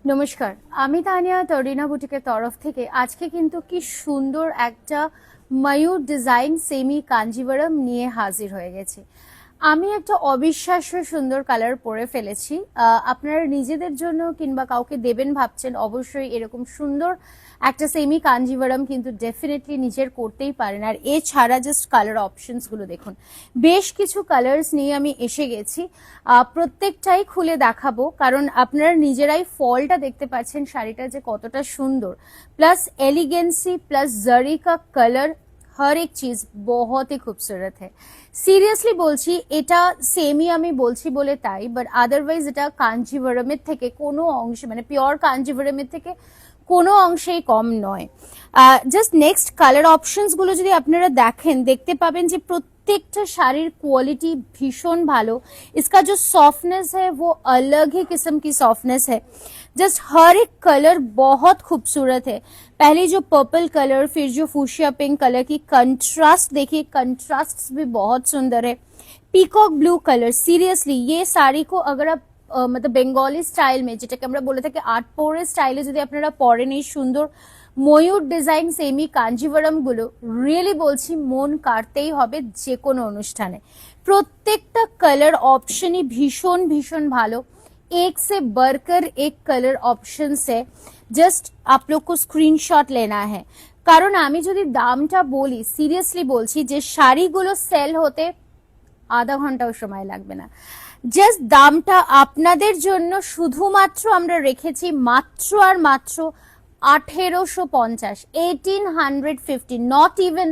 নমস্কার, আমি তানিয়া তরিনা বুটিকের তরফ থেকে আজকে কিন্তু কি সুন্দর একটা ময়ূর ডিজাইন সেমি কাঞ্জিভারাম নিয়ে হাজির হয়ে গেছি। আমি একটা অবিশ্বাস্য সুন্দর কালার পরে ফেলেছি। আপনারা নিজেদের জন্য কিংবা কাউকে দেবেন ভাবছেন, অবশ্যই এরকম সুন্দর একটা সেমি কাঞ্জিভারাম কিন্তু ডেফিনেটলি নিজের করতেই পারেন। আর এছাড়া জাস্ট কালার অপশনস গুলো দেখুন, বেশ কিছু কালার্স নিয়ে আমি এসে গেছি। প্রত্যেকটাই খুলে দেখাবো, কারণ আপনারা নিজেরাই ফলটা দেখতে পাচ্ছেন শাড়িটা যে কতটা সুন্দর, প্লাস एलिगेंसी प्लस जरी का कलर, हर एक चीज बहुत ही खूबसूरत है। সিরিয়াসলি বলছি, এটা সেমি আমি বলছি বলে তাই, বাট আদারওয়াইজ এটা কাঞ্জিভারামের থেকে কোনো অংশে, মানে পিওর কাঞ্জিভারামের থেকে কোনো অংশেই কম নয়। জাস্ট নেক্সট কালার অপশনস গুলো যদি আপনারা দেখেন, দেখতে পাবেন যে प्रत्येकটা শাড়ির क्वालिटी भीषण ভালো। इसका जो सॉफ्टनेस है वो अलग ही किस्म की सॉफ्टनेस है। जस्ट हर एक कलर बहुत खूबसूरत है। पहले जो पर्पल कलर, फिर जो फूशिया पिंक कलर की कंट्रास्ट देखिए, कंट्रास्ट भी बहुत सुंदर है। पीकॉक ब्लू कलर, सीरियसली ये साड़ी को अगर आप मतलब বেঙ্গলি স্টাইল মে, যেটাকে আমরা বলে থাকি আট পরে স্টাইলে যদি আপনারা পরেন এই সুন্দর ময়ূর ডিজাইন সেমি কাঞ্জিভারাম গুলো, রিয়েলি বলছি মন কাড়তেই হবে যে কোনো অনুষ্ঠানে। প্রত্যেকটা কালার অপশনই ভীষণ ভীষণ ভালো। एक से बढ़कर एक कलर ऑप्शन है। जस्ट आप लोग को स्क्रीनशॉट लेना है, কারণ আমি যদি দামটা বলি, সিরিয়াসলি বলছি যে শাড়িগুলো সেল হতে আধা ঘন্টাও সময় লাগবে না। জাস্ট দামটা আপনাদের জন্য শুধুমাত্র আমরা রেখেছি মাত্র আর মাত্র 1850, 1850, নট ইভেন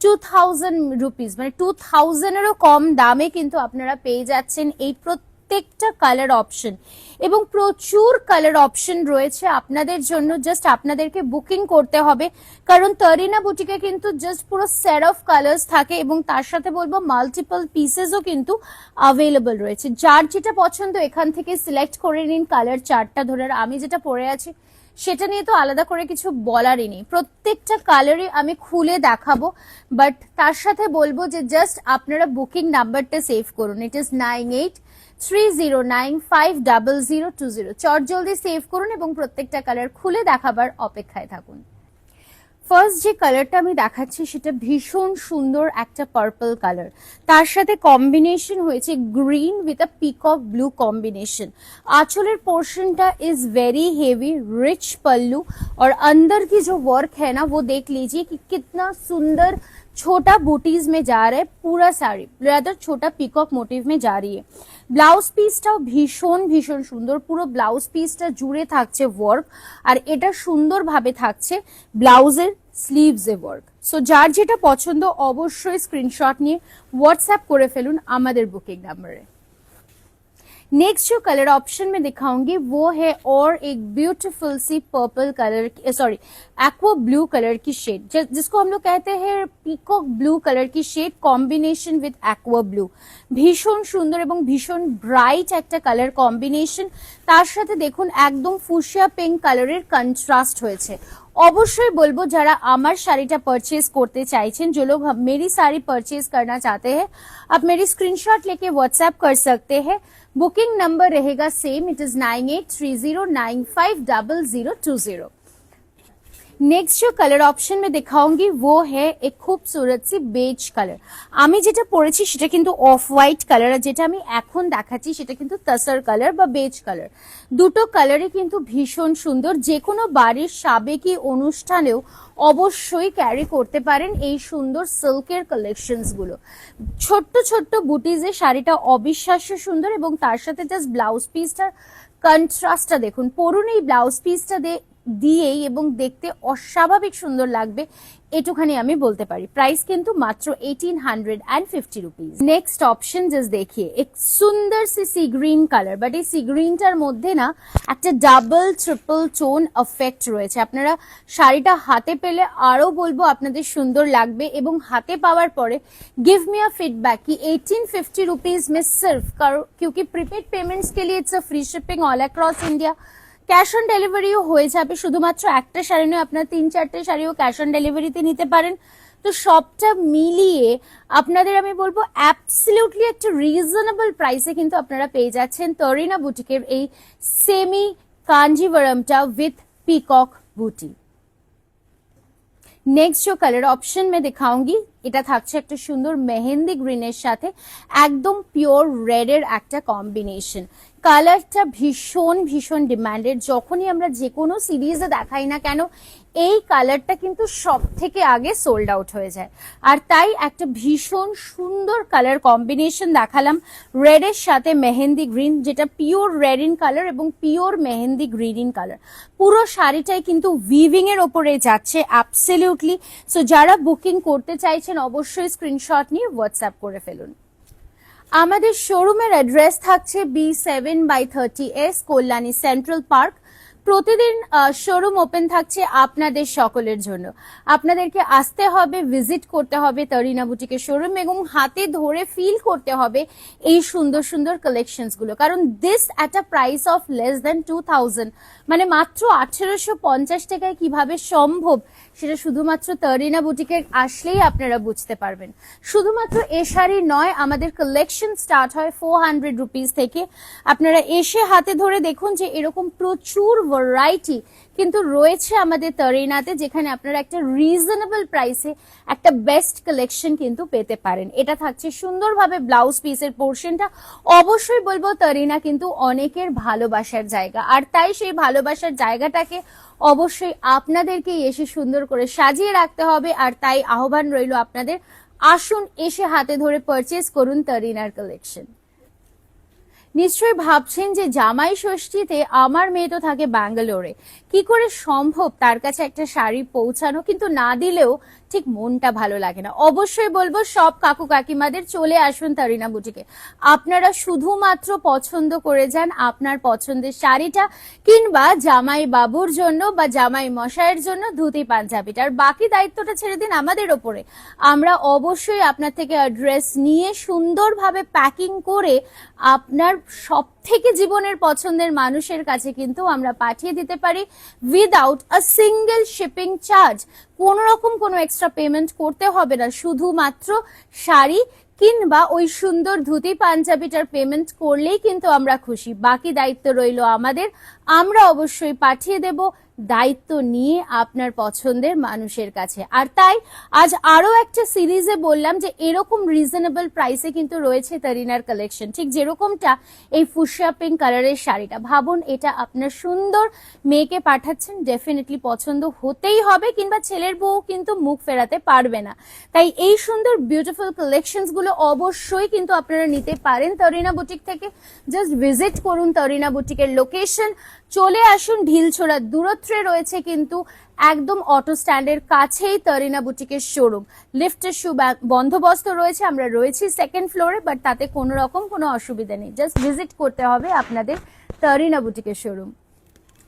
2000 রুপিস, মানে 2000-এরও কম দামে কিন্তু আপনারা পেয়ে যাচ্ছেন এই প্রত্যেকটা কালার অপশন। এবং প্রচুর কালার অপশন রয়েছে আপনাদের জন্য। জাস্ট আপনাদেরকে বুকিং করতে হবে, কারণ তরিনা বুটিকে কিন্তু জাস্ট পুরো সেট অফ কালার্স থাকে এবং তার সাথে বলবো মাল্টিপল পিসেসও কিন্তু অ্যাভেলেবল রয়েছে। যার যেটা পছন্দ এখান থেকে সিলেক্ট করে নিন কালার চারটা ধরে। আর আমি যেটা পরে আছি সেটা নিয়ে তো আলাদা করে কিছু বলারই নেই, প্রত্যেকটা কালারই আমি খুলে দেখাবো। বাট তার সাথে বলবো যে জাস্ট আপনারা বুকিং নাম্বারটা সেভ করুন, ইট ইজ 9830950020। চট জলদি সেভ করুন এবং প্রত্যেকটা কালার খুলে দেখাবার অপেক্ষায় থাকুন। ফার্স্ট যে কালারটা আমি দেখাচ্ছি সেটা ভীষণ সুন্দর একটা পার্পল কালার, তার সাথে কম্বিনেশন হয়েছে green with a peacock blue combination. आंचलेर पोर्शनटा is very heavy, rich pallu, और अंदर की जो वर्क है ना वो देख लीजिए कि कितना सुंदर छोटा बूटीज में जा रहा है। पूरा साड़ी रादर छोटा पिकॉक मोटिव में जा रही है। ব্লাউজ পিসটাও ভীষণ ভীষণ সুন্দর, পুরো ব্লাউজ পিসটা জুড়ে থাকছে ওয়ার্ক, আর এটা সুন্দরভাবে থাকছে ব্লাউজের স্লিভসে ওয়ার্ক। সো যার যেটা পছন্দ অবশ্যই স্ক্রিনশট নিয়ে হোয়াটসঅ্যাপ করে ফেলুন আমাদের বুকিং নাম্বারে। नेक्स्ट जो कलर ऑप्शन में दिखाऊंगी वो है और एक ब्यूटीफुल सी purple colour, sorry aqua blue colour की शेड, जिसको हम लोग कहते हैं पीकॉक ब्लू कलर की shade combination with aqua blue. भीषण सुंदर এবং ভীষণ ব্রাইট একটা কালার কম্বিনেশন, তার সাথে দেখুন একদম ফুশিয়া পিঙ্ক কালারের কন্ট্রাস্ট হয়েছে। অবশ্যই বলবো যারা আমার শাড়িটা পারচেজ করতে চাইছেন, जो लोग मेरी साड़ी परचेज करना चाहते हैं, आप मेरी स्क्रीनशॉट लेके व्हाट्सएप कर सकते हैं। बुकिंग नंबर रहेगा सेम, इट इज 9830950020। नेक्स्ट जो कलर ऑप्शन में दिखाऊंगी वो है एक खूबसूरत सी बेज कलर। আমি যেটা পরেছি সেটা কিন্তু অফ হোয়াইট কালার, আর যেটা আমি এখন দেখাচ্ছি সেটা কিন্তু তসর কালার বা বেজ কালার। দুটো কালারই কিন্তু ভীষণ সুন্দর, যে কোনো বাড়ির সাবেকি অনুষ্ঠানেও অবশ্যই ক্যারি করতে পারেন এই সুন্দর সিল্কের কালেকশনস গুলো। ছোট্ট ছোট্ট বুটিজে শাড়িটা অবিশ্বাস্য সুন্দর, এবং তার সাথে জাস্ট ব্লাউজ পিসটার কন্ট্রাস্টটা দেখুন। পরুন এই ব্লাউজ পিসটা দিয়েই এবং দেখতে অস্বাভাবিক সুন্দর লাগবে, এটুখানি আমি বলতে পারি। प्राइस কিন্তু মাত্র 1850 রুপিস। নেক্সট অপশন জাস্ট দেখিয়ে এক সুন্দর সি গ্রিন কালার, বাট এই সি গ্রিনটার মধ্যে না একটা ডাবল ট্রিপল টোন এফেক্ট রয়েছে। আপনারা শাড়িটা হাতে পেলে আরো বলবো আপনাদের সুন্দর লাগবে, এবং হাতে পাওয়ার পরে गिव मी अ फीडबैक कि 1850 रुपीज में सिर्फ, क्योंकि प्रीपेड पेमेंट्स के लिए it's a free shipping all across India. Cash on ডেলিভারিও হয়ে যাবে, শুধুমাত্র একটা শাড়ি নয়, আপনার 3-4টে শাড়িও ক্যাশ অন ডেলিভারিতে নিতে পারেন। তো সবটা মিলিয়ে আপনাদের আমি বলবো অ্যাবসলিউটলি একটা রিজনেবল প্রাইসে কিন্তু আপনারা পেয়ে যাচ্ছেন তরিনা বুটিকের এই সেমি कांजीवरमटा विथ पीकॉक बूटी। नेक्स्ट जो कलर ऑप्शन में दिखाऊंगी এটা থাকছে একটা সুন্দর মেহেন্দি গ্রিনের সাথে একদম পিওর রেডের একটা কম্বিনেশন। কালারটা ভীষণ ভীষণ ডিমান্ডেড, যখনই আমরা যে কোনো সিরিজে দেখাই না কেন এই কালারটা কিন্তু সব থেকে আগে সোল্ড আউট হয়ে যায়। আর তাই একটা ভীষণ সুন্দর কালার কম্বিনেশন দেখালাম রেডের সাথে মেহেন্দি গ্রিন, যেটা পিওর রেড ইন কালার এবং pure mehndi green in colour. পুরো শাড়িটাই কিন্তু উইভিং এর ওপরে যাচ্ছে অ্যাবসলিউটলি। সো যারা বুকিং করতে চাইছেন অবশ্যই স্ক্রিনশট নিয়ে হোয়াটসঅ্যাপ করে ফেলুন। আমাদের শোরুমের অ্যাড্রেস থাকছে B7/30S কল্যাণী সেন্ট্রাল পার্ক। প্রতিদিন শোরুম ওপেন থাকছে আপনাদের সকলের জন্য। আপনাদেরকে আসতে হবে, ভিজিট করতে হবে তরিনা বুটিকের শোরুম এবং হাতে ধরে ফিল করতে হবে এই সুন্দর সুন্দর কালেকশনস গুলো, কারণ this at a price of less than 2000, মানে মাত্র 1850 টাকায় কিভাবে সম্ভব সেটা শুধুমাত্র তরিনা বুটিকে আসলেই আপনারা বুঝতে পারবেন। শুধুমাত্র এ শাড়ি নয়, আমাদের কালেকশন স্টার্ট হয় 400 রুপিস থেকে। আপনারা এসে হাতে ধরে দেখুন যে এরকম প্রচুর ভ্যারাইটি কিন্তু রয়েছে আমাদের তরিনাতে, যেখানে আপনারা একটা রিজনেবল প্রাইসে একটা বেস্ট কালেকশন কিন্তু পেতে পারেন। এটা থাকছে সুন্দরভাবে ব্লাউজ পিসের পোর্শনটা। অবশ্যই বলবো তরিনা কিন্তু অনেকের ভালোবাসার জায়গা, আর তাই সেই ভালোবাসার জায়গাটাকে অবশ্যই আপনাদেরকে এসে সুন্দর করে সাজিয়ে রাখতে হবে। আর তাই আহ্বান রইল আপনাদের, আসুন এসে হাতে ধরে পারচেজ করুন তরিনার কালেকশন। নিশ্চয়ই ভাবছেন যে জামাই ষষ্ঠীতে আমার মেয়ে তো থাকে ব্যাঙ্গালোরে, কি করে সম্ভব তার কাছে একটা শাড়ি পৌঁছানো, কিন্তু না দিলেও ঠিক মনটা ভালো লাগে না। অবশ্যই বলবো সব কাকু কাকিমাদের চলে আসুন তরিনা বুটিকে। আপনারা শুধুমাত্র পছন্দ করে যান আপনার পছন্দের শাড়িটা, কিংবা জামাই বাবুর জন্য বা জামাই মশাইয়ের জন্য ধুতি পাঞ্জাবিটা, আর বাকি দায়িত্বটা ছেড়ে দিন আমাদের ওপরে। আমরা অবশ্যই আপনার থেকে অ্যাড্রেস নিয়ে সুন্দরভাবে প্যাকিং করে আপনার সব থেকে জীবনের পছন্দের মানুষের কাছে কিন্তু আমরা পাঠিয়ে দিতে পারি without a single shipping charge. কোন রকম কোনো এক্সট্রা পেমেন্ট করতে হবে না, শুধুমাত্র শাড়ি কিংবা ওই সুন্দর ধুতি পাঞ্জাবিটার পেমেন্ট করলেই কিন্তু আমরা খুশি। বাকি দায়িত্ব রইল আমাদের, আমরা অবশ্যই পাঠিয়ে দেব দায়িত্ব নিয়ে আপনার পছন্দের মানুষের কাছে। আর তাই আজ আরো একটা সিরিজে বললাম যে এরকম রিজনেবল প্রাইসে কিন্তু রয়েছে তরিনার কালেকশন, ঠিক যেরকমটা এই ফুশিয়া পিঙ্ক কালারের শাড়িটা। ভাবুন এটা আপনার সুন্দর মেয়েকে পাঠাচ্ছেন, ডেফিনেটলি পছন্দ হতেই হবে, কিংবা ছেলের বউ কিন্তু মুখ ফেরাতে পারবে না। তাই এই সুন্দর বিউটিফুল কালেকশনস গুলো অবশ্যই কিন্তু আপনারা নিতে পারেন তরিনা বুটিক থেকে। জাস্ট ভিজিট করুন তরিনা বুটিকের লোকেশন, চলে আসুন ঢিলছোড়ার দূরত্বে রয়েছে কিন্তু একদম অটো স্ট্যান্ডের কাছেই তরিনা বুটিকের শোরুম। লিফটের বন্দোবস্ত রয়েছে, আমরা রয়েছি সেকেন্ড ফ্লোরে, বাট তাতে কোনো রকম কোনো অসুবিধা নেই। জাস্ট ভিজিট করতে হবে আপনাদের তরিনা বুটিকের showroom.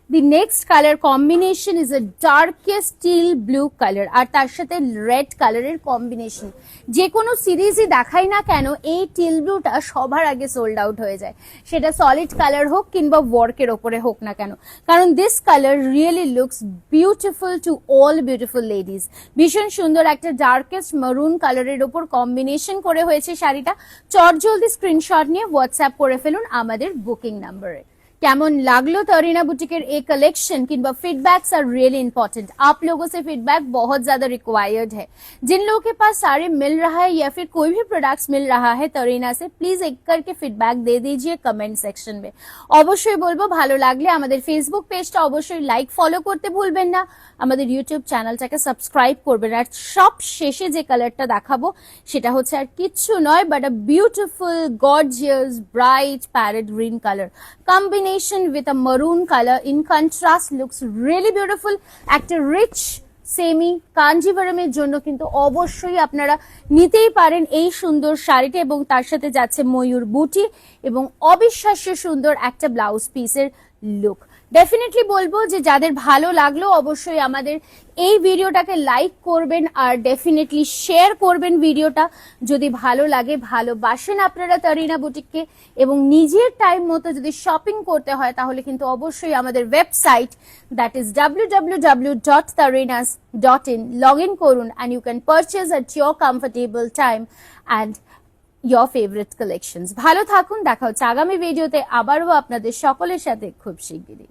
The next color combination is a darkest teal blue color আর তার সাথে রেড কালারের কম্বিনেশন। যে কোনো সিরিজই দেখাই না কেন এই টিল ব্লুটা সবার আগে সোল্ড আউট হয়ে যায়, সেটা সলিড কালার হোক কিংবা ওয়ার্কের ওপরে হোক না কেন, কারণ this colour really looks beautiful to all beautiful ladies. ভীষণ সুন্দর একটা ডার্কেস্ট মারুন কালারের ওপর কম্বিনেশন করে হয়েছে শাড়িটা। চটজলদি স্ক্রিনশট নিয়ে হোয়াটসঅ্যাপ করে ফেলুন আমাদের বুকিং নাম্বারে। कैमन लागलो तरीना बुटीकेर ये कलेक्शन किंबा फीडबैक्स आर रियली इंपॉर्टेंट। आप लोगों से फीडबैक बहुत ज्यादा रिक्वायर्ड है। जिन लोगों के पास साड़ी मिल रहा है या फिर कोई भी प्रोडक्ट्स मिल रहा है तरीना से, प्लीज एक करके फीडबैक दे दीजिए कमेंट सेक्शन में। অবশ্যই বলবো ভালো লাগলে আমাদের ফেসবুক পেজটা অবশ্যই লাইক ফলো করতে ভুলবেন না, আমাদের ইউটিউব চ্যানেলটাকে সাবস্ক্রাইব করবেন। আর সব শেষে যে কালারটা দেখাবো সেটা হচ্ছে আর কিচ্ছু নয় but a beautiful gorgeous bright parrot green colour combination with a maroon color in contrast looks really beautiful। একটা রিচ সেমি কাঞ্জিভারামের জন্য কিন্তু অবশ্যই আপনারা নিতেই পারেন এই সুন্দর শাড়িটা, এবং তার সাথে যাচ্ছে ময়ূর বুটি এবং অবিশ্বাস্য সুন্দর একটা ব্লাউজ পিসের লুক। ডেফিনেটলি বলবো যে যাদের ভালো লাগলো অবশ্যই আমাদের এই ভিডিওটাকে লাইক করবেন আর ডেফিনেটলি শেয়ার করবেন ভিডিওটা। যদি ভালো লাগে, ভালোবাসেন আপনারা তরিনা বুটিককে এবং নিজের টাইম মতো যদি শপিং করতে হয় তাহলে কিন্তু অবশ্যই আমাদের website that is www.tarinas.in log in করুন and you can purchase at your comfortable time and your favorite collections। ভালো থাকুন, দেখা হচ্ছে আগামী ভিডিওতে আবারও আপনাদের সকলের সাথে খুব শিগগিরই।